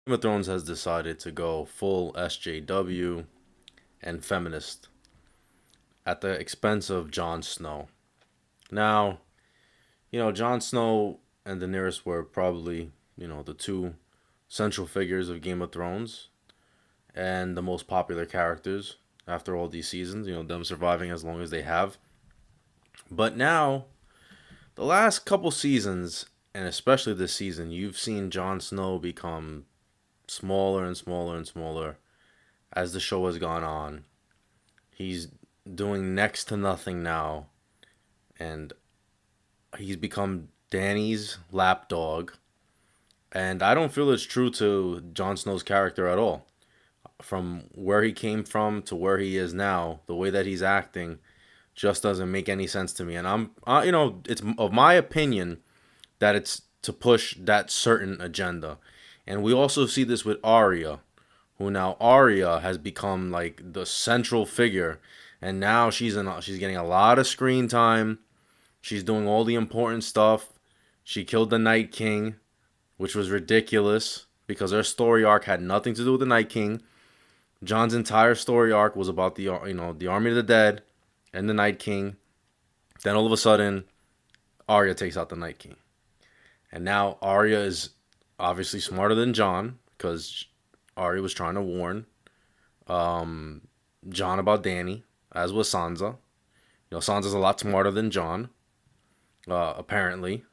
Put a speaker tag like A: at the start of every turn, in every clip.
A: Game of Thrones has decided to go full SJW and feminist at the expense of Jon Snow. Now, Jon Snow and Daenerys were probably, the two central figures of Game of Thrones and the most popular characters after all these seasons, them surviving as long as they have. But now, the last couple seasons, and especially this season, you've seen Jon Snow become smaller and smaller and smaller as the show has gone on. He's doing next to nothing now, and he's become Dany's lapdog. And I don't feel it's true to Jon Snow's character at all. From where he came from to where he is now, the way that he's acting just doesn't make any sense to me. And it's of my opinion that it's to push that certain agenda. And we also see this with Arya, who now Arya has become like the central figure, and now she's getting a lot of screen time. She's doing all the important stuff. She killed the Night King, which was ridiculous because her story arc had nothing to do with the Night King. Jon's entire story arc was about the Army of the Dead and the Night King. Then all of a sudden, Arya takes out the Night King. And now Arya is obviously smarter than Jon because Arya was trying to warn Jon about Dany, as was Sansa. Sansa's a lot smarter than Jon, apparently.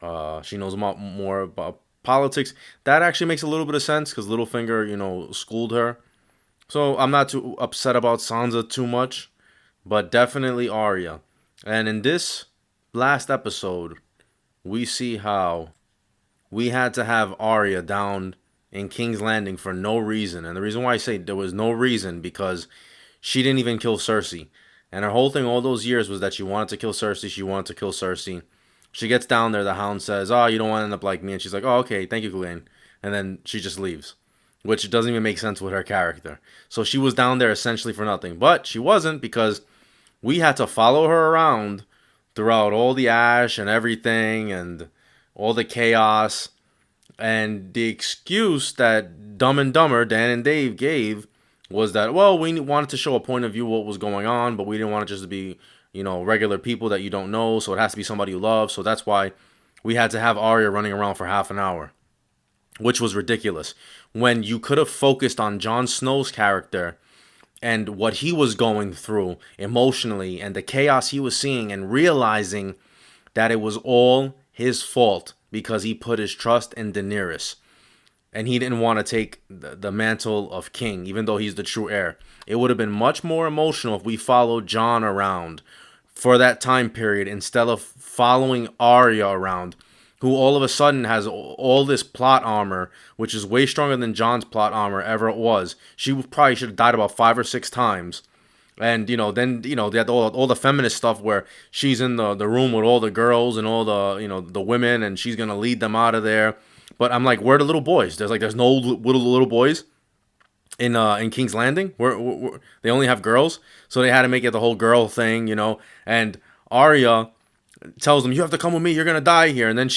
A: She knows more about politics. That actually makes a little bit of sense because Littlefinger, schooled her. So I'm not too upset about Sansa too much, but definitely Arya. And in this last episode, we see how we had to have Arya down in King's Landing for no reason. And the reason why I say there was no reason because she didn't even kill Cersei. And her whole thing all those years was that she wanted to kill Cersei. She wanted to kill Cersei. She gets down there. The Hound says, "Oh, you don't want to end up like me." And she's like, "Oh, okay. Thank you, Glenn." And then she just leaves, which doesn't even make sense with her character. So she was down there essentially for nothing. But she wasn't because we had to follow her around throughout all the ash and everything and all the chaos. And the excuse that Dumb and Dumber, Dan and Dave, gave was that, well, we wanted to show a point of view what was going on, but we didn't want it just to be, regular people that you don't know, so it has to be somebody you love. So that's why we had to have Arya running around for half an hour, which was ridiculous. When you could have focused on Jon Snow's character and what he was going through emotionally and the chaos he was seeing and realizing that it was all his fault because he put his trust in Daenerys. And he didn't want to take the mantle of king, even though he's the true heir. It would have been much more emotional if we followed Jon around for that time period instead of following Arya around, who all of a sudden has all this plot armor, which is way stronger than Jon's plot armor ever was. She probably should have died about 5 or 6 times. And, then, they had all the feminist stuff where she's in the room with all the girls and all the women, and she's going to lead them out of there. But I'm like, where are the little boys? There's no little boys in King's Landing. Where they only have girls, so they had to make it the whole girl thing, And Arya tells them, "You have to come with me. You're gonna die here." And then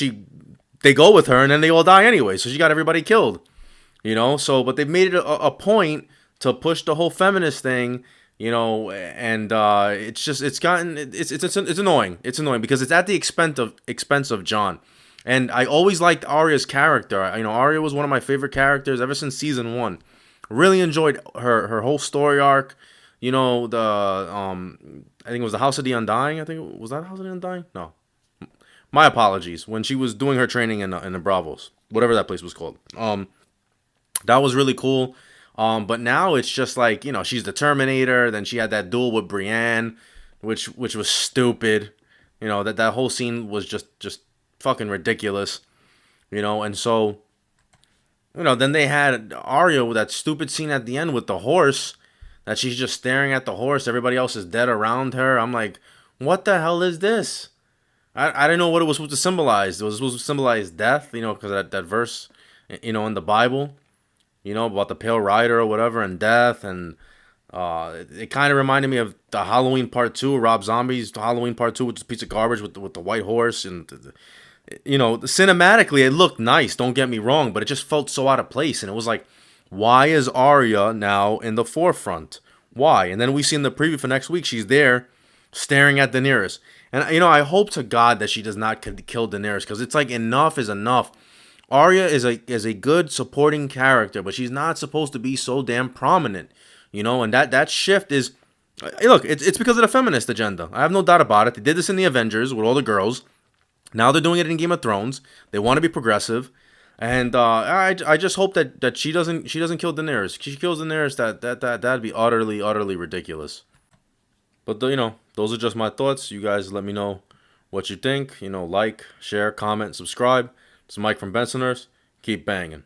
A: they go with her, and then they all die anyway. So she got everybody killed, So, but they made it a point to push the whole feminist thing, and it's annoying. It's annoying because it's at the expense of Jon. And I always liked Arya's character. Arya was one of my favorite characters ever since season 1. Really enjoyed her whole story arc. I think it was the House of the Undying. Was that House of the Undying? No, my apologies. When she was doing her training in the Bravos, whatever that place was called. That was really cool. But now it's just like she's the Terminator. Then she had that duel with Brienne, which was stupid. That whole scene was just fucking ridiculous, and so, then they had Arya with that stupid scene at the end with the horse, that she's just staring at the horse, everybody else is dead around her. I'm like, what the hell is this? I didn't know what it was supposed to symbolize. It was supposed to symbolize death, because that verse, in the Bible, about the Pale Rider or whatever, and death, and it kind of reminded me of the Halloween Part 2, Rob Zombie's Halloween Part 2, which is a piece of garbage with the white horse, and You know, cinematically it looked nice. Don't get me wrong, but it just felt so out of place, and it was like, why is Arya now in the forefront? Why? And then we see in the preview for next week, she's there, staring at Daenerys. And you know, I hope to God that she does not kill Daenerys, because it's like enough is enough. Arya is a good supporting character, but she's not supposed to be so damn prominent, you know. And that shift is, look, it's because of the feminist agenda. I have no doubt about it. They did this in the Avengers with all the girls. Now they're doing it in Game of Thrones. They want to be progressive, and I just hope that she doesn't kill Daenerys. If she kills Daenerys, that'd be utterly ridiculous. But you know, those are just my thoughts. You guys let me know what you think. You know, like, share, comment, subscribe. It's Mike from Bensoners. Keep banging.